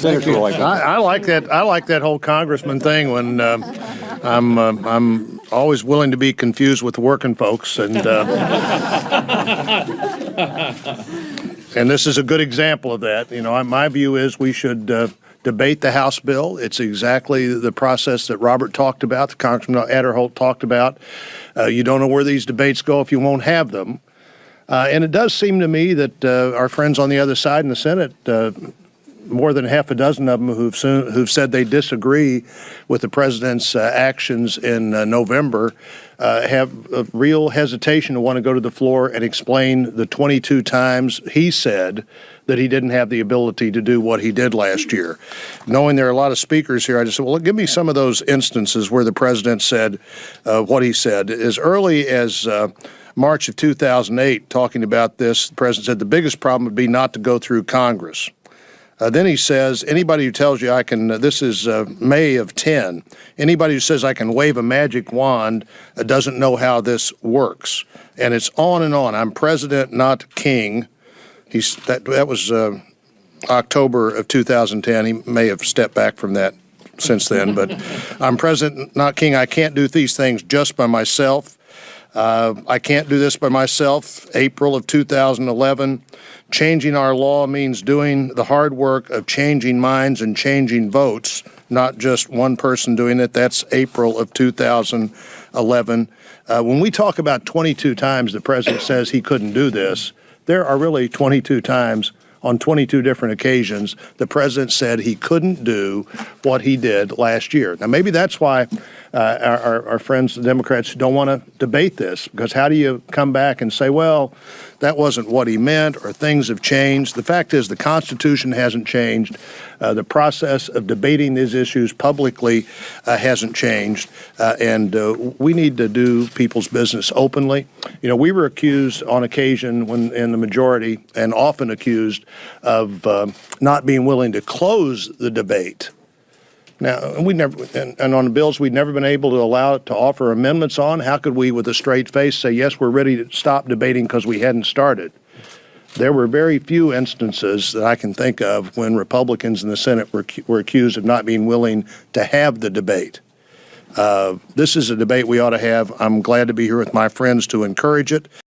Senator Roy. I like that. I like that whole congressman thing. When I'm always willing to be confused with working folks, and and this is a good example of that. You know, my view is we should debate the House bill. It's exactly the process that Robert talked about, the Congressman Adderholt talked about. You don't know where these debates go if you won't have them. And it does seem to me that our friends on the other side in the Senate, more than half a dozen of them who've said they disagree with the president's actions in November, have a real hesitation to want to go to the floor and explain the 22 times he said that he didn't have the ability to do what he did last year. Knowing there are a lot of speakers here, I just said, well, give me some of those instances where the president said what he said. As early as March of 2008, talking about this, the president said the biggest problem would be not to go through Congress. Then he says, anybody who tells you I can, this is May of 10, anybody who says I can wave a magic wand doesn't know how this works. And it's on and on. I'm president, not king. That was October of 2010. He may have stepped back from that since then, but I'm president, not king. I can't do these things just by myself. I can't do this by myself. April of 2011, changing our law means doing the hard work of changing minds and changing votes, not just one person doing it. That's April of 2011. When we talk about 22 times the president says he couldn't do this, there are really 22 times on 22 different occasions the president said he couldn't do what he did last year. Now, maybe that's why our friends, the Democrats, don't want to debate this, because how do you come back and say, well, that wasn't what he meant, or things have changed? The fact is the Constitution hasn't changed. The process of debating these issues publicly hasn't changed, and we need to do people's business openly. You know, we were accused on occasion, when in the majority, and often accused of not being willing to close the debate. Now, we never, and on the bills we'd never been able to allow it to offer amendments on. How could we, with a straight face, say, yes, we're ready to stop debating because we hadn't started? There were very few instances that I can think of when Republicans in the Senate were accused of not being willing to have the debate. This is a debate we ought to have. I'm glad to be here with my friends to encourage it.